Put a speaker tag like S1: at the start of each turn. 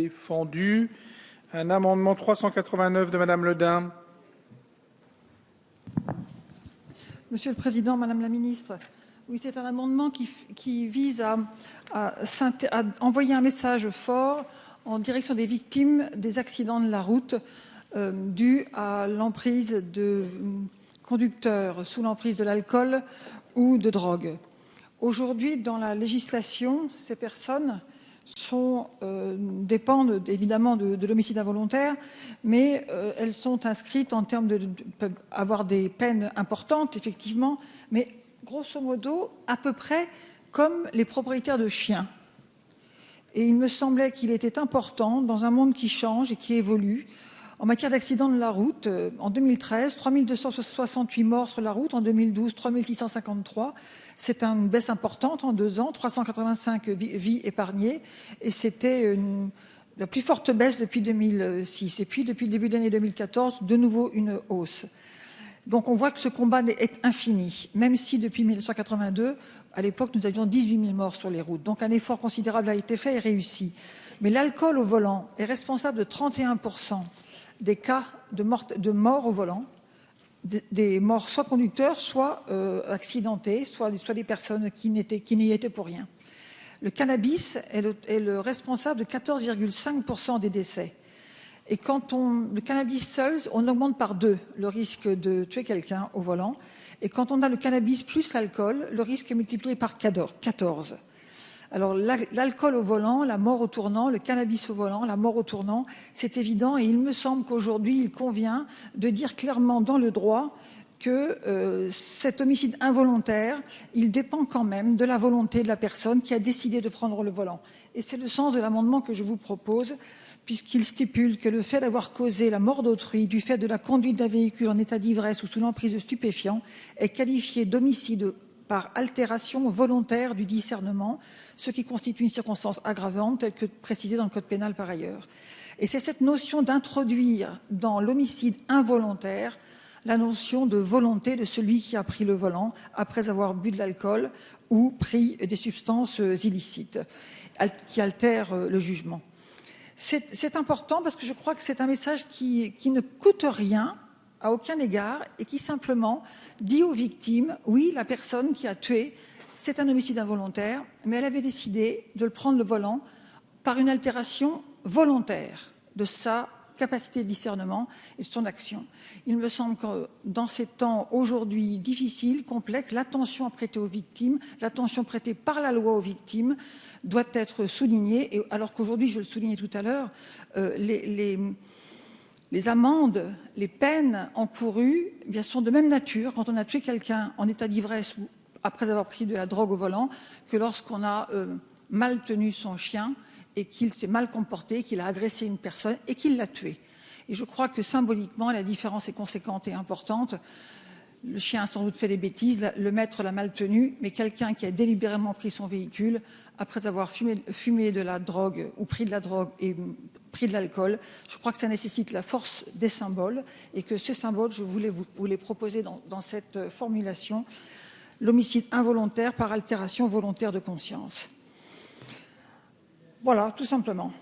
S1: défendu. Un amendement 389 de Madame Le Dain.
S2: Monsieur le Président, Madame la Ministre, oui, c'est un amendement qui vise à envoyer un message fort en direction des victimes des accidents de la route dus à l'emprise de conducteurs sous l'emprise de l'alcool ou de drogue. Aujourd'hui, dans la législation, ces personnes dépendent évidemment de l'homicide involontaire, mais elles sont inscrites en termes peuvent avoir des peines importantes, effectivement, mais grosso modo, à peu près comme les propriétaires de chiens. Et il me semblait qu'il était important, dans un monde qui change et qui évolue, en matière d'accidents de la route, en 2013, 3268 morts sur la route, en 2012, 3653. C'est une baisse importante en 2 ans, 385 vies épargnées, et c'était la plus forte baisse depuis 2006. Et puis, depuis le début de l'année 2014, de nouveau une hausse. Donc on voit que ce combat est infini, même si depuis 1982, à l'époque, nous avions 18 000 morts sur les routes. Donc un effort considérable a été fait et réussi. Mais l'alcool au volant est responsable de 31% des cas de mort au volant, des morts soit conducteurs, soit accidentés, soit des personnes qui n'y étaient pour rien. Le cannabis est le responsable de 14,5% des décès. Et quand le cannabis seul, on augmente par 2 le risque de tuer quelqu'un au volant. Et quand on a le cannabis plus l'alcool, le risque est multiplié par 14. Alors l'alcool au volant, la mort au tournant, le cannabis au volant, la mort au tournant, c'est évident. Et il me semble qu'aujourd'hui, il convient de dire clairement dans le droit que cet homicide involontaire, il dépend quand même de la volonté de la personne qui a décidé de prendre le volant. Et c'est le sens de l'amendement que je vous propose, puisqu'il stipule que le fait d'avoir causé la mort d'autrui du fait de la conduite d'un véhicule en état d'ivresse ou sous l'emprise de stupéfiants est qualifié d'homicide par altération volontaire du discernement, ce qui constitue une circonstance aggravante telle que précisée dans le Code pénal par ailleurs. Et c'est cette notion d'introduire dans l'homicide involontaire la notion de volonté de celui qui a pris le volant après avoir bu de l'alcool ou pris des substances illicites qui altèrent le jugement. C'est important parce que je crois que c'est un message qui ne coûte rien à aucun égard et qui simplement dit aux victimes, oui, la personne qui a tué, c'est un homicide involontaire, mais elle avait décidé de le prendre le volant par une altération volontaire de sa capacité de discernement et de son action. Il me semble que dans ces temps aujourd'hui difficiles, complexes, l'attention à prêter aux victimes, l'attention prêtée par la loi aux victimes doit être soulignée. Et alors qu'aujourd'hui, je le soulignais tout à l'heure, les amendes, les peines encourues eh bien, sont de même nature quand on a tué quelqu'un en état d'ivresse ou après avoir pris de la drogue au volant que lorsqu'on a mal tenu son chien et qu'il s'est mal comporté, qu'il a agressé une personne et qu'il l'a tué. Et je crois que symboliquement, la différence est conséquente et importante. Le chien a sans doute fait des bêtises, le maître l'a mal tenu, mais quelqu'un qui a délibérément pris son véhicule, après avoir fumé de la drogue ou pris de la drogue et pris de l'alcool, je crois que ça nécessite la force des symboles et que ces symboles, je voulais vous les proposer dans cette formulation, l'homicide involontaire par altération volontaire de conscience. Voilà, tout simplement.